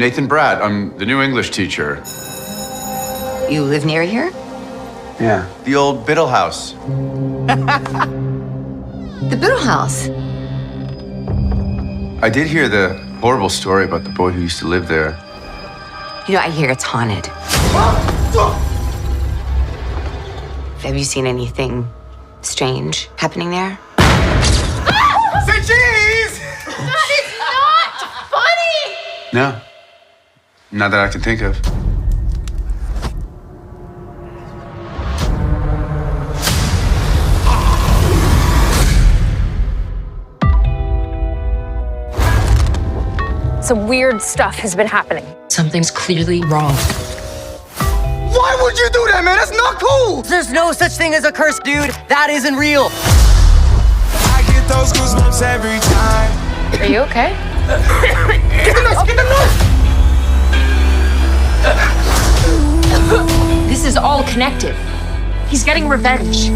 Nathan Bratt. I'm the new English teacher. You live near here? Yeah. The old Biddle house. The Biddle house? I did hear the horrible story about the boy who used to live there. You know, I hear it's haunted. Have you seen anything strange happening there? Say cheese! That is not funny! No. Not that I can think of. Some weird stuff has been happening. Something's clearly wrong. Why would you do that, man? That's not cool! There's no such thing as a curse, dude. That isn't real. I get those goosebumps every time. Are you okay? Get the nurse! Get the nurse! This is all connected. He's getting revenge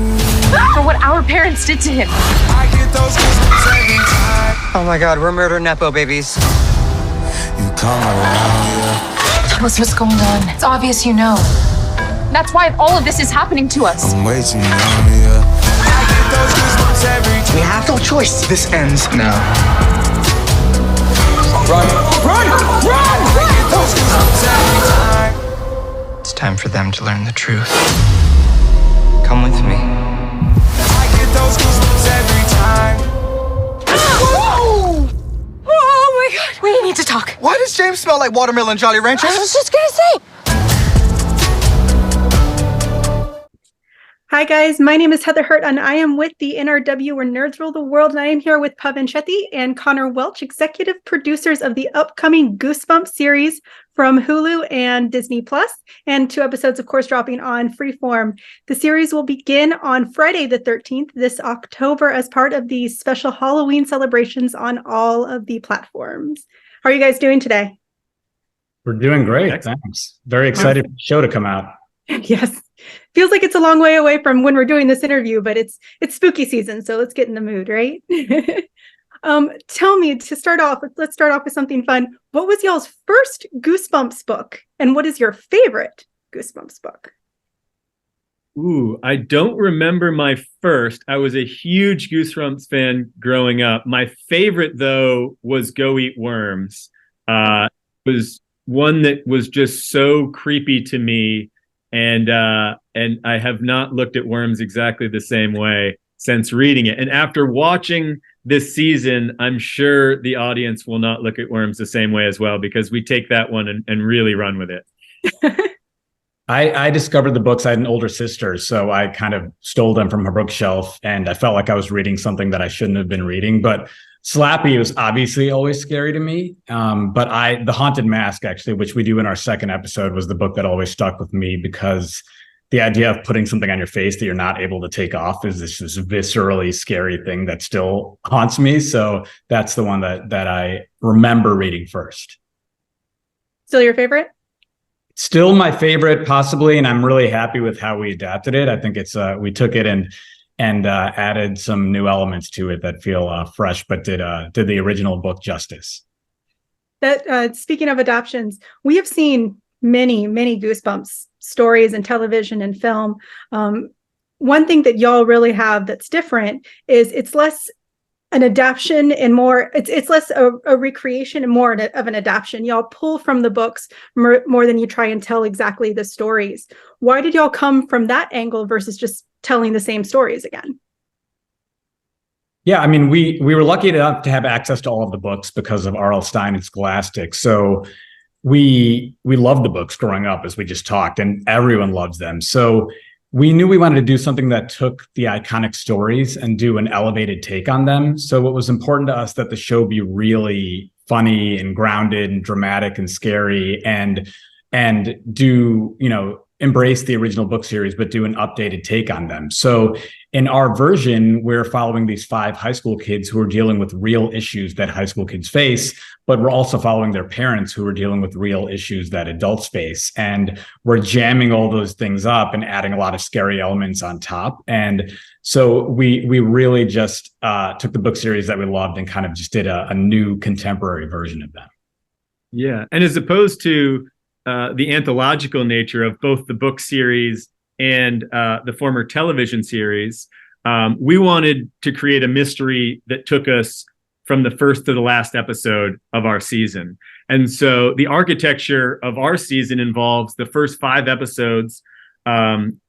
for what our parents did to him. I get those goosebumps every time. Oh my god, we're murder nepo babies. You come around, Tell us what's going on. It's obvious you know. That's why all of this is happening to us. I'm way too young, yeah. I get those goosebumps every time. We have no choice. This ends now. Run! Run! Run! I get those goosebumps every time. It's time for them to learn the truth. Come with me. I get those goosebumps every time. Whoa! Oh my god! We need to talk. Why does James smell like watermelon Jolly Ranchers? I was just gonna say. Hi guys, my name is Heather Hurt and I am with the NRW where nerds rule the world, and I am here with Pavun Shetty and Conor Welch, executive producers of the upcoming Goosebumps series from Hulu and Disney Plus, and 2 episodes, of course, dropping on Freeform. The series will begin on Friday the 13th this October as part of the special Halloween celebrations on all of the platforms. How are you guys doing today? We're doing great, thanks. Very excited for the show to come out. Yes. Feels like it's a long way away from when we're doing this interview, but it's spooky season, so let's get in the mood, right? Tell me, to start off, let's start off with something fun. What was y'all's first Goosebumps book, and what is your favorite Goosebumps book? Ooh, I don't remember my first. I was a huge Goosebumps fan growing up. My favorite, though, was Go Eat Worms. It was one that was just so creepy to me. And I have not looked at Worms exactly the same way since reading it. And after watching this season, I'm sure the audience will not look at Worms the same way as well, because we take that one and really run with it. I discovered the books. I had an older sister, so I kind of stole them from her bookshelf, and I felt like I was reading something that I shouldn't have been reading. But Slappy was obviously always scary to me. But The Haunted Mask, actually, which we do in our second episode, was the book that always stuck with me, because the idea of putting something on your face that you're not able to take off is this viscerally scary thing that still haunts me. So that's the one that I remember reading first. Still your favorite? Still my favorite, possibly, and I'm really happy with how we adapted it. I think it's we took it and added some new elements to it that feel fresh, but did the original book justice. That speaking of adaptions, we have seen many Goosebumps stories in television and film. One thing that y'all really have that's different is it's less an adaptation and more it's less a recreation and more of an adaptation. Y'all pull from the books more than you try and tell exactly the stories. Why did y'all come from that angle versus just telling the same stories again? Yeah, I mean, we were lucky enough to have access to all of the books because of R.L. Stine and Scholastic. So we loved the books growing up, as we just talked, and everyone loves them. So we knew we wanted to do something that took the iconic stories and do an elevated take on them. So what was important to us that the show be really funny and grounded and dramatic and scary, and do, embrace the original book series, but do an updated take on them. So in our version, we're following these 5 high school kids who are dealing with real issues that high school kids face, but we're also following their parents who are dealing with real issues that adults face. And we're jamming all those things up and adding a lot of scary elements on top. And so we really just took the book series that we loved and kind of just did a new contemporary version of them. Yeah. And as opposed to the anthological nature of both the book series and the former television series, we wanted to create a mystery that took us from the first to the last episode of our season. And so the architecture of our season involves the first 5 episodes,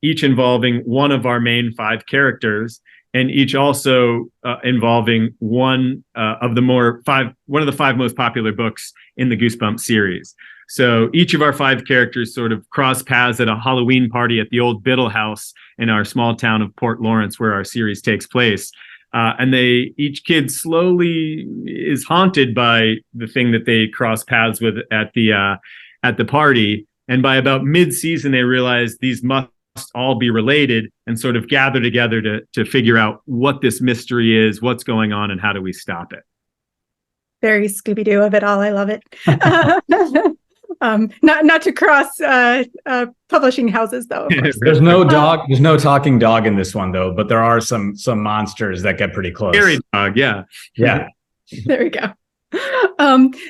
each involving one of our main 5 characters, and each also involving one of the 5 most popular books in the Goosebumps series. So each of our 5 characters sort of cross paths at a Halloween party at the old Biddle house in our small town of Port Lawrence, where our series takes place. And each kid slowly is haunted by the thing that they cross paths with at the party. And by about mid-season, they realize these must all be related and sort of gather together to figure out what this mystery is, what's going on, and how do we stop it. Very Scooby-Doo of it all. I love it. Not to cross publishing houses, though. There's no dog. There's no talking dog in this one, though. But there are some monsters that get pretty close. Scary dog, yeah. There we go.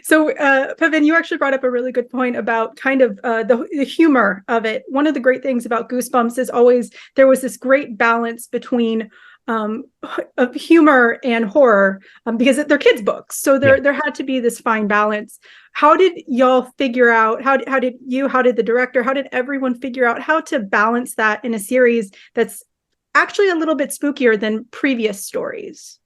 So Pavun, you actually brought up a really good point about kind of the humor of it. One of the great things about Goosebumps is always there was this great balance between of humor and horror because they're kids' books. So there had to be this fine balance. How did y'all figure out, how did the director, how did everyone figure out how to balance that in a series that's actually a little bit spookier than previous stories?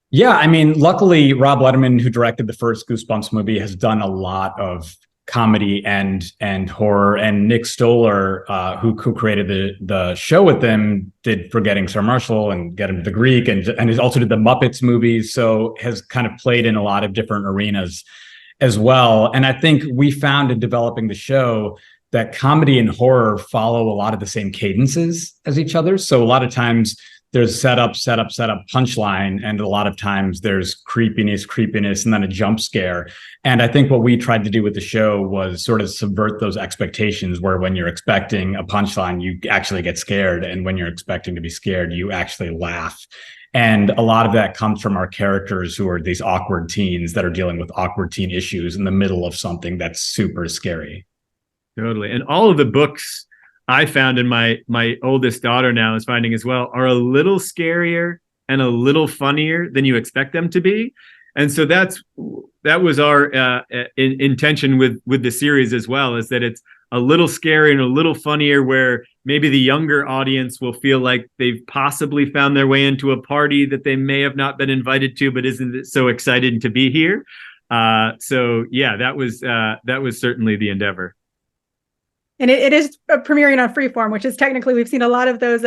Yeah, I mean, luckily, Rob Medina, who directed the first Goosebumps movie, has done a lot of comedy and horror. And Nick Stoller, who created the show with them, did Forgetting Sarah Marshall and Get Him to the Greek, and he also did the Muppets movies. So has kind of played in a lot of different arenas as well. And I think we found in developing the show that comedy and horror follow a lot of the same cadences as each other. So a lot of times there's setup, punchline, and a lot of times there's creepiness, and then a jump scare. And I think what we tried to do with the show was sort of subvert those expectations, where when you're expecting a punchline, you actually get scared. And when you're expecting to be scared, you actually laugh. And a lot of that comes from our characters, who are these awkward teens that are dealing with awkward teen issues in the middle of something that's super scary. Totally. And all of the books I found, and my oldest daughter now is finding as well, are a little scarier and a little funnier than you expect them to be. And so that was our intention with the series as well, is that it's a little scary and a little funnier, where maybe the younger audience will feel like they've possibly found their way into a party that they may have not been invited to, but isn't so excited to be here. So yeah, that was certainly the endeavor. And it is premiering on Freeform, which is technically, we've seen a lot of those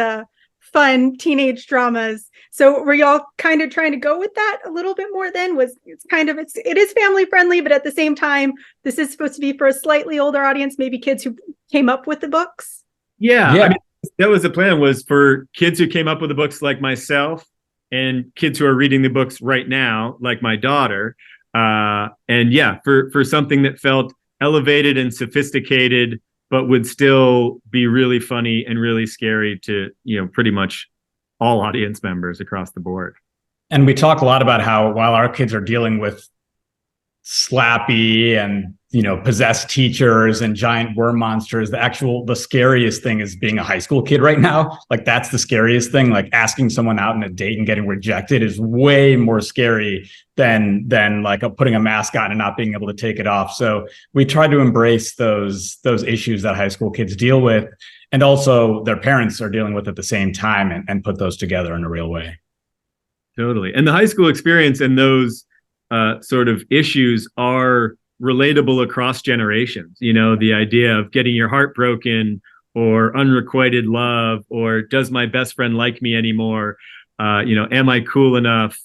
fun teenage dramas. So were y'all kind of trying to go with that a little bit more then? It is family friendly, but at the same time, this is supposed to be for a slightly older audience, maybe kids who came up with the books? Yeah. I mean, that was the plan, was for kids who came up with the books like myself, and kids who are reading the books right now, like my daughter. And yeah, for something that felt elevated and sophisticated, but would still be really funny and really scary to, pretty much all audience members across the board. And we talk a lot about how, while our kids are dealing with Slappy and, possessed teachers and giant worm monsters, the scariest thing is being a high school kid right now. Like, that's the scariest thing. Like, asking someone out on a date and getting rejected is way more scary than like putting a mask on and not being able to take it off. So we try to embrace those issues that high school kids deal with, and also their parents are dealing with at the same time, and put those together in a real way. Totally. And the high school experience and those sort of issues are relatable across generations. The idea of getting your heart broken, or unrequited love, or does my best friend like me anymore? Am I cool enough?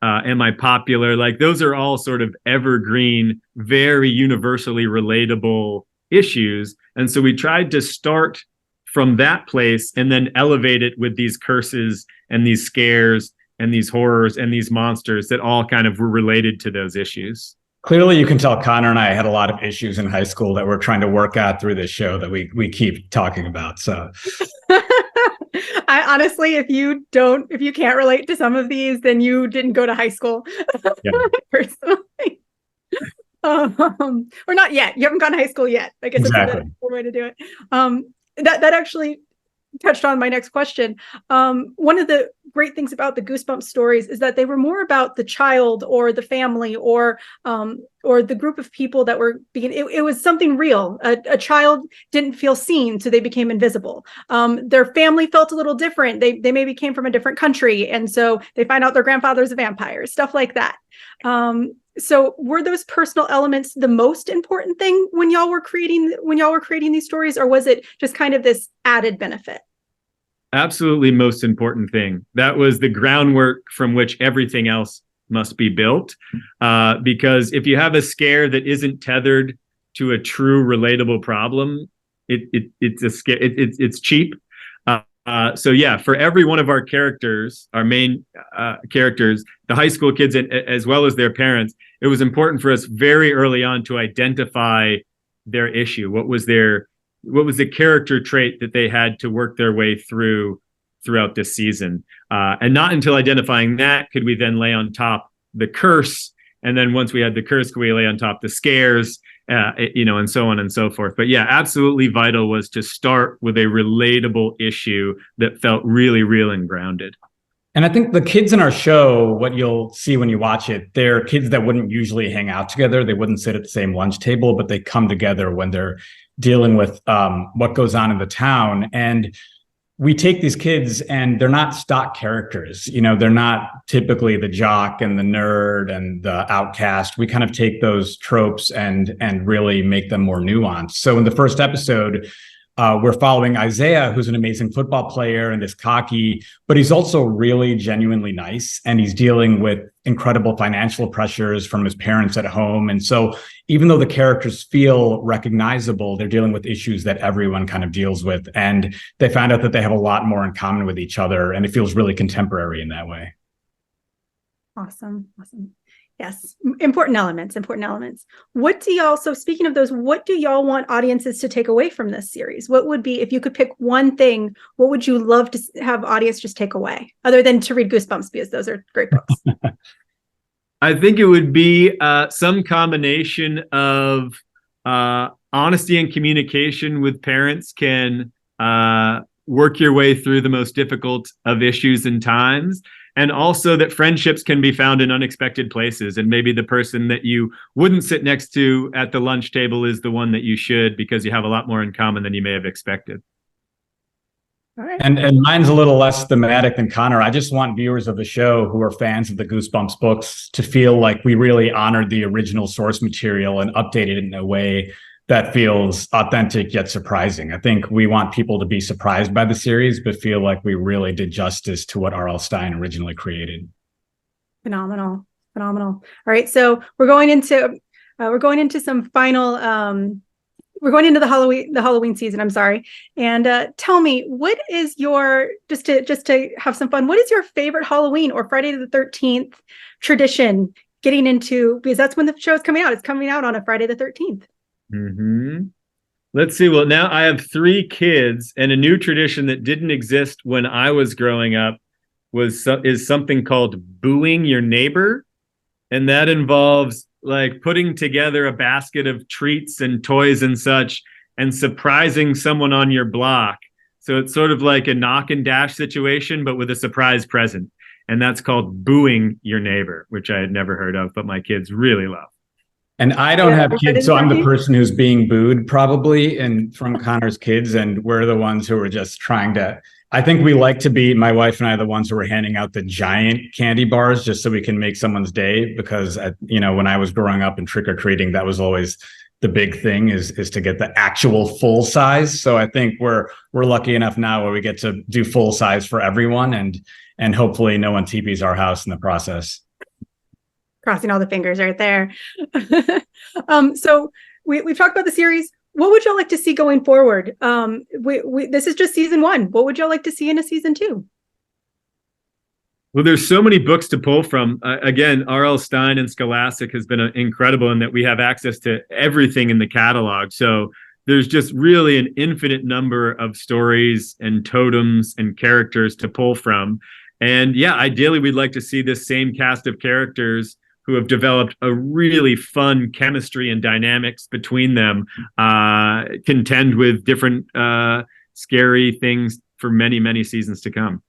Am I popular? Like, those are all sort of evergreen, very universally relatable issues. And so we tried to start from that place and then elevate it with these curses and these scares and these horrors and these monsters that all kind of were related to those issues. Clearly, you can tell Connor and I had a lot of issues in high school that we're trying to work out through this show that we keep talking about. So I honestly, if you can't relate to some of these, then you didn't go to high school. Yeah. Personally. Or not yet. You haven't gone to high school yet. I guess that's a better way to do it. That actually touched on my next question. One of the great things about the Goosebumps stories is that they were more about the child or the family or the group of people that were being, it was something real. A child didn't feel seen, so they became invisible. Their family felt a little different. They maybe came from a different country, and so they find out their grandfather's a vampire, stuff like that. So were those personal elements the most important thing when y'all were creating these stories, or was it just kind of this added benefit? Absolutely most important thing. That was the groundwork from which everything else must be built. Because if you have a scare that isn't tethered to a true relatable problem, it's cheap. So yeah, for every one of our characters, our main characters, the high school kids, as well as their parents, it was important for us very early on to identify their issue. What was the character trait that they had to work their way throughout this season? And not until identifying that could we then lay on top the curse. And then once we had the curse, could we lay on top the scares, and so on and so forth. But yeah, absolutely vital was to start with a relatable issue that felt really real and grounded. And I think the kids in our show, what you'll see when you watch it, they're kids that wouldn't usually hang out together. They wouldn't sit at the same lunch table, but they come together when they're dealing with what goes on in the town. And we take these kids and they're not stock characters. They're not typically the jock and the nerd and the outcast. We kind of take those tropes and really make them more nuanced. So in the first episode, we're following Isaiah, who's an amazing football player and is cocky, but he's also really genuinely nice. And he's dealing with incredible financial pressures from his parents at home. And so even though the characters feel recognizable, they're dealing with issues that everyone kind of deals with. And they find out that they have a lot more in common with each other. And it feels really contemporary in that way. Awesome. Yes. Important elements. So speaking of those, what do y'all want audiences to take away from this series? What would be, if you could pick one thing, what would you love to have audience just take away, other than to read Goosebumps, because those are great books? I think it would be some combination of honesty and communication with parents can work your way through the most difficult of issues and times. And also that friendships can be found in unexpected places. And maybe the person that you wouldn't sit next to at the lunch table is the one that you should, because you have a lot more in common than you may have expected. All right. And mine's a little less thematic than Conor. I just want viewers of the show who are fans of the Goosebumps books to feel like we really honored the original source material and updated it in a way that feels authentic yet surprising. I think we want people to be surprised by the series, but feel like we really did justice to what R.L. Stine originally created. Phenomenal. All right, so we're going into some final. We're going into the Halloween season. I'm sorry, and tell me, what is your just to have some fun? What is your favorite Halloween or Friday the 13th tradition? Getting into, because that's when the show is coming out. It's coming out on a Friday the 13th. Mm-hmm. Let's see. Well, now I have 3 kids, and a new tradition that didn't exist when I was growing up is something called booing your neighbor. And that involves like putting together a basket of treats and toys and such and surprising someone on your block. So it's sort of like a knock and dash situation, but with a surprise present. And that's called booing your neighbor, which I had never heard of, but my kids really love. And I don't have kids, so I'm the person who's being booed probably from Conor's kids, and we're the ones who are just trying to, I think we like to be, my wife and I are the ones who are handing out the giant candy bars just so we can make someone's day, because when I was growing up and trick-or-treating, that was always the big thing is to get the actual full size. So I think we're lucky enough now where we get to do full size for everyone, and hopefully no one TPs our house in the process. Crossing all the fingers right there. So we've talked about the series. What would y'all like to see going forward? This is just season 1. What would y'all like to see in a season 2? Well, there's so many books to pull from. Again, R.L. Stine and Scholastic has been incredible in that we have access to everything in the catalog. So there's just really an infinite number of stories and totems and characters to pull from. And yeah, ideally, we'd like to see this same cast of characters who have developed a really fun chemistry and dynamics between them, contend with different scary things for many, many seasons to come.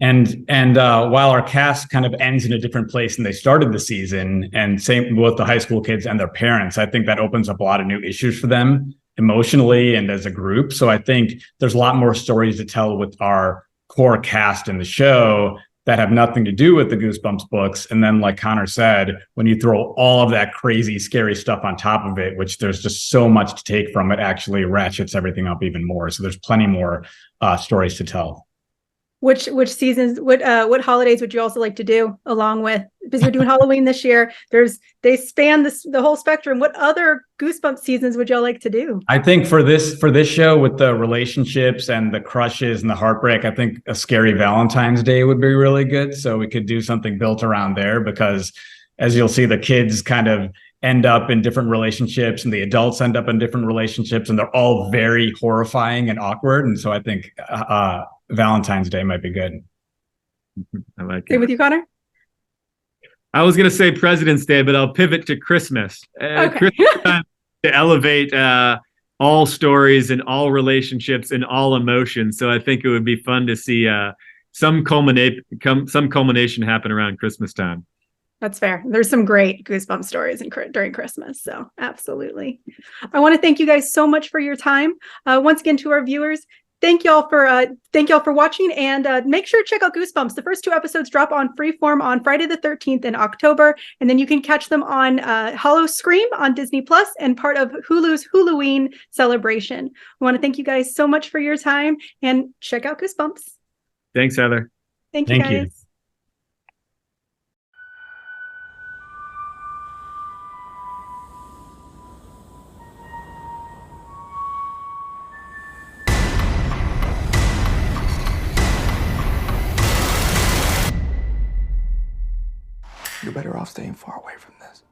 And while our cast kind of ends in a different place than they started the season, and same with the high school kids and their parents, I think that opens up a lot of new issues for them emotionally and as a group. So I think there's a lot more stories to tell with our core cast in the show that have nothing to do with the Goosebumps books. And then, like Conor said, when you throw all of that crazy, scary stuff on top of it, which there's just so much to take from, it actually ratchets everything up even more. So there's plenty more stories to tell. Which seasons, what holidays would you also like to do along with, because you're doing Halloween this year? They span the whole spectrum. What other Goosebumps seasons would y'all like to do? I think for this show, with the relationships and the crushes and the heartbreak, I think a scary Valentine's Day would be really good. So we could do something built around there, because as you'll see, the kids kind of end up in different relationships and the adults end up in different relationships, and they're all very horrifying and awkward. And so I think Valentine's Day might be good. I like Same with you, Conor? I was going to say President's Day, but I'll pivot to Christmas. Okay. Christmas time to elevate all stories and all relationships and all emotions. So I think it would be fun to see some culmination happen around Christmas time. That's fair. There's some great Goosebumps stories during Christmas. So absolutely. I want to thank you guys so much for your time. Once again, to our viewers, thank y'all for watching, and make sure to check out Goosebumps. The first 2 episodes drop on Freeform on Friday the 13th in October, and then you can catch them on Hollow Scream on Disney Plus and part of Hulu's Halloween celebration. I want to thank you guys so much for your time, and check out Goosebumps. Thanks, Heather. Thank you, guys. You're better off staying far away from this.